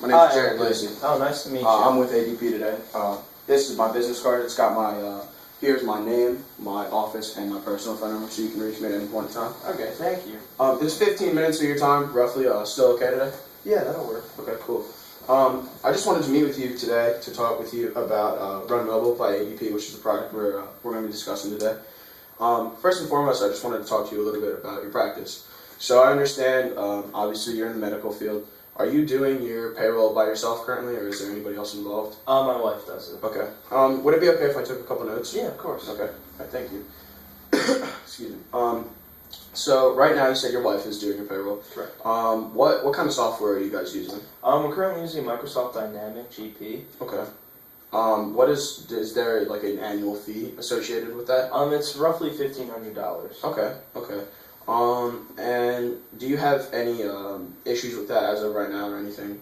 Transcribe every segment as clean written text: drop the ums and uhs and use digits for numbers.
My name's Jared Lacey. Oh, nice to meet you. I'm with ADP today. This is my business card. It's got my, here's my name, my office, and my personal phone number, so you can reach me at any point in time. Okay, thank you. Is 15 minutes of your time, roughly, still okay today? Yeah, that'll work. Okay, cool. I just wanted to meet with you today to talk with you about Run Mobile by ADP, which is the product we're going to be discussing today. First and foremost, I just wanted to talk to you a little bit about your practice. So I understand, obviously, you're in the medical field. Are you doing your payroll by yourself currently, or is there anybody else involved? My wife does it. Okay. Would it be okay if I took a couple notes? Yeah, of course. Okay. All right, thank you. Excuse me. So right now you said your wife is doing your payroll. Correct. What kind of software are you guys using? We're currently using Microsoft Dynamic GP. Okay. Is there like an annual fee associated with that? It's roughly $1,500. Okay. And do you have any issues with that as of right now or anything?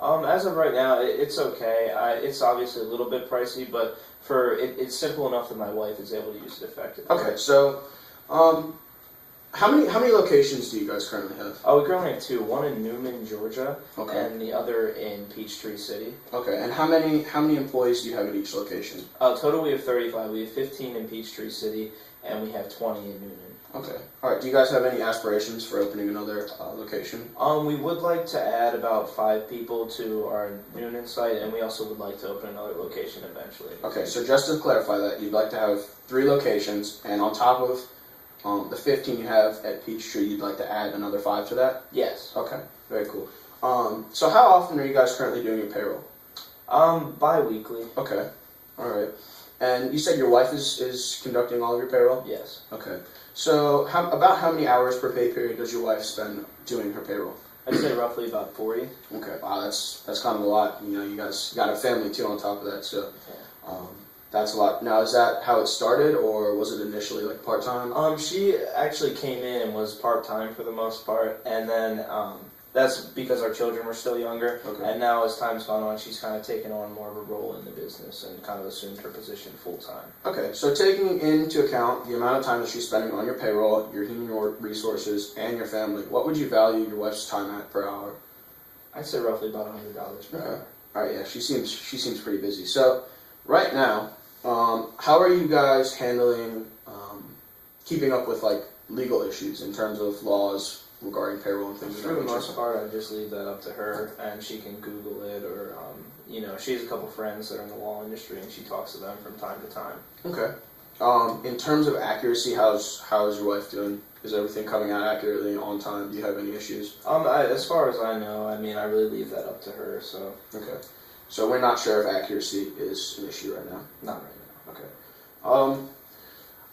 As of right now, it's okay. It's obviously a little bit pricey, but it's simple enough that my wife is able to use it effectively. Okay, so how many locations do you guys currently have? We currently have two. One in Newman, Georgia, and the other in Peachtree City. Okay, and how many employees do you have at each location? Total we have 35. We have 15 in Peachtree City, and we have 20 in Newnan. Okay. All right. Do you guys have any aspirations for opening another location? We would like to add about 5 people to our Newnan site, and we also would like to open another location eventually. Okay. So just to clarify that, you'd like to have 3 locations, and on top of the 15 you have at Peachtree, you'd like to add another 5 to that? Yes. Okay. Very cool. So how often are you guys currently doing your payroll? Bi-weekly. Okay. All right. And you said your wife is conducting all of your payroll? Yes. Okay. So about how many hours per pay period does your wife spend doing her payroll? I'd say roughly about 40. Okay. Wow, that's kind of a lot. You know, you guys got a family too on top of that, so that's a lot. Now, is that how it started, or was it initially like part-time? She actually came in and was part-time for the most part, and then that's because our children were still younger. Okay. And now, as time's gone on, she's kind of taken on more of a role in the business and kind of assumed her position full-time. Okay, so taking into account the amount of time that she's spending on your payroll, your human resources, and your family, what would you value your wife's time at per hour? I'd say roughly about $100 per hour. All right, yeah, she seems pretty busy. So, right now, how are you guys handling keeping up with like legal issues in terms of laws regarding payroll and things? For the most part, I just leave that up to her, and she can Google it, or she has a couple friends that are in the law industry, and she talks to them from time to time. Okay. In terms of accuracy, how's your wife doing? Is everything coming out accurately on time? Do you have any issues? As far as I know, I really leave that up to her. So. Okay. So we're not sure if accuracy is an issue right now. Not right now. Okay. All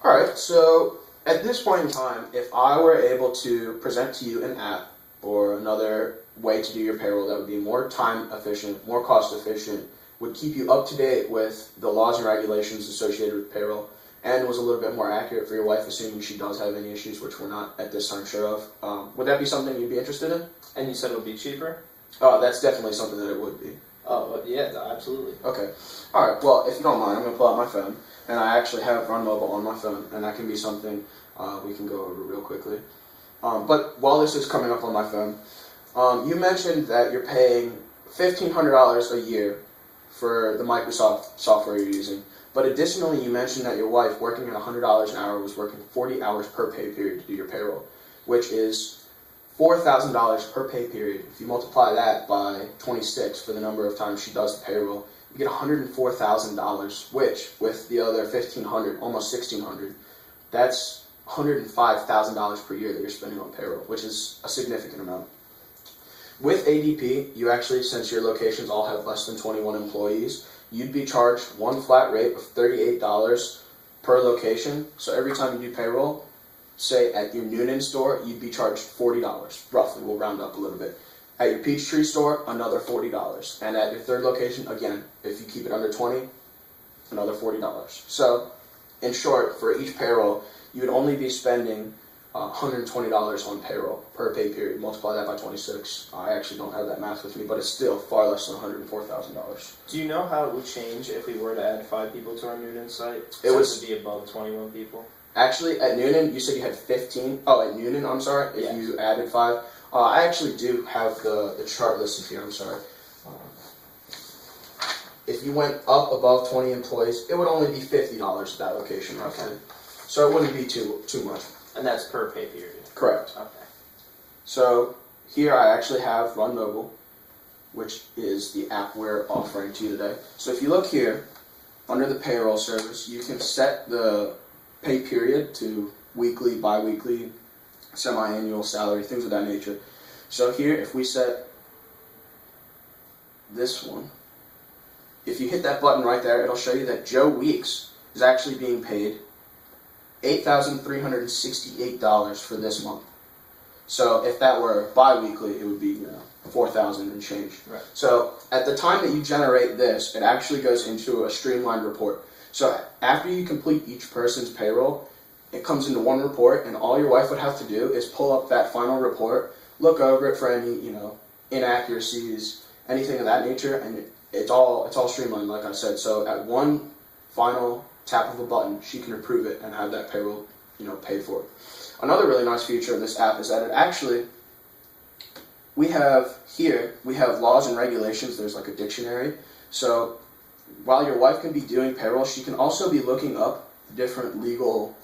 right. So at this point in time, if I were able to present to you an app or another way to do your payroll that would be more time efficient, more cost efficient, would keep you up to date with the laws and regulations associated with payroll, and was a little bit more accurate for your wife, assuming she does have any issues, which we're not at this time sure of, would that be something you'd be interested in? And you said it would be cheaper? That's definitely something that it would be. Oh, yeah, absolutely. Okay. All right. Well, if you don't mind, I'm going to pull out my phone, and I actually have Run Mobile on my phone, and that can be something we can go over real quickly. But while this is coming up on my phone, you mentioned that you're paying $1,500 a year for the Microsoft software you're using. But additionally, you mentioned that your wife, working at $100 an hour, was working 40 hours per pay period to do your payroll, which is $4,000 per pay period. If you multiply that by 26 for the number of times she does the payroll, you get $104,000, which, with the other $1,500, almost $1,600, that's $105,000 per year that you're spending on payroll, which is a significant amount. With ADP, you actually, since your locations all have less than 21 employees, you'd be charged one flat rate of $38 per location. So every time you do payroll, say at your Newnan store, you'd be charged $40, roughly. We'll round up a little bit. At your Peachtree store, another $40. And at your third location, again, if you keep it under 20, another $40. So, in short, for each payroll, you would only be spending $120 on payroll per pay period. Multiply that by 26. I actually don't have that math with me, but it's still far less than $104,000. Do you know how it would change if we were to add 5 people to our Newnan site? It would be above 21 people. Actually, at Newnan, you said you had 15. Oh, at Newnan, I'm sorry. If you added 5, I actually do have the chart listed here. I'm sorry. If you went up above 20 employees, it would only be $50 at that location, roughly. Okay. So it wouldn't be too much. And that's per pay period. Correct. Okay. So here I actually have Run Mobile, which is the app we're offering to you today. So if you look here, under the payroll service, you can set the pay period to weekly, bi-weekly, semi-annual salary, things of that nature. So here, if we set this one, if you hit that button right there, it'll show you that Joe Weeks is actually being paid $8,368 for this month. So if that were bi-weekly, it would be $4,000 and change. Right. So at the time that you generate this, it actually goes into a streamlined report. So after you complete each person's payroll, it comes into one report, and all your wife would have to do is pull up that final report, look over it for any inaccuracies, anything of that nature, and it's all streamlined, like I said. So at one final tap of a button, she can approve it and have that payroll paid for. Another really nice feature of this app is that it actually, we have laws and regulations. There's like a dictionary. So while your wife can be doing payroll, she can also be looking up different legal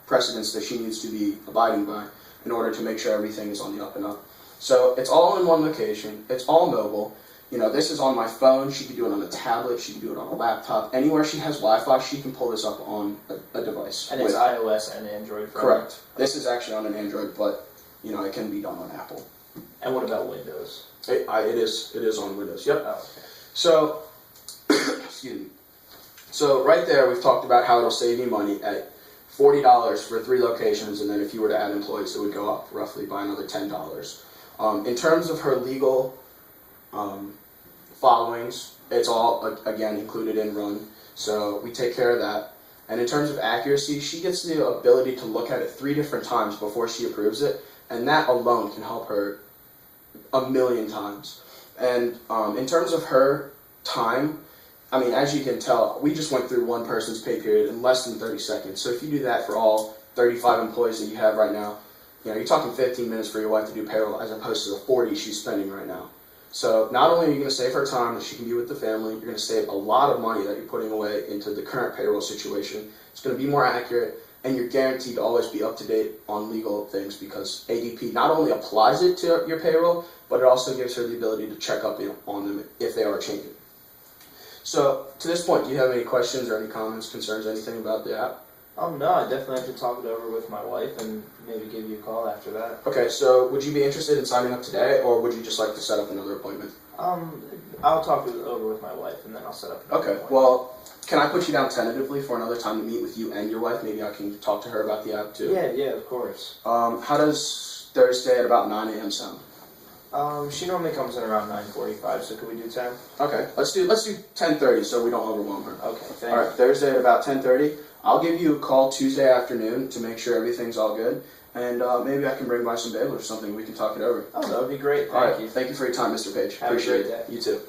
precedents that she needs to be abiding by in order to make sure everything is on the up and up. So it's all in one location. It's all mobile. This is on my phone. She can do it on a tablet. She can do it on a laptop. Anywhere she has Wi-Fi, she can pull this up on a device. And it's iOS and Android. Correct. This is actually on an Android, but it can be done on Apple. And what about Windows? It is on Windows. Yep. Oh, okay. So, excuse me. So right there, we've talked about how it'll save you money at $40 for 3 locations, and then if you were to add employees, it would go up roughly by another $10. In terms of her legal followings, it's all, again, included in Run, so we take care of that. And in terms of accuracy, she gets the ability to look at it 3 different times before she approves it, and that alone can help her a million times. And in terms of her time, as you can tell, we just went through one person's pay period in less than 30 seconds. So if you do that for all 35 employees that you have right now, you're talking 15 minutes for your wife to do payroll as opposed to the 40 she's spending right now. So not only are you going to save her time that she can be with the family, you're going to save a lot of money that you're putting away into the current payroll situation. It's going to be more accurate, and you're guaranteed to always be up to date on legal things because ADP not only applies it to your payroll, but it also gives her the ability to check up on them if they are changing. So to this point, do you have any questions or any comments, concerns, anything about the app? No, I definitely have to talk it over with my wife and maybe give you a call after that. Okay, so would you be interested in signing up today, or would you just like to set up another appointment? I'll talk it over with my wife and then I'll set up another appointment. Well, can I put you down tentatively for another time to meet with you and your wife? Maybe I can talk to her about the app too. Yeah, of course. How does Thursday at about 9 a.m. sound? She normally comes in around 9:45, so could we do 10? Okay, let's do 10:30 so we don't overwhelm her. Okay, thanks. All right, Thursday at about 10:30. I'll give you a call Tuesday afternoon to make sure everything's all good, and maybe I can bring by some bagels or something. We can talk it over. Oh, that would be great. All right, Thank you. Thank you for your time, Mr. Page. Have Appreciate a great it. day. You too.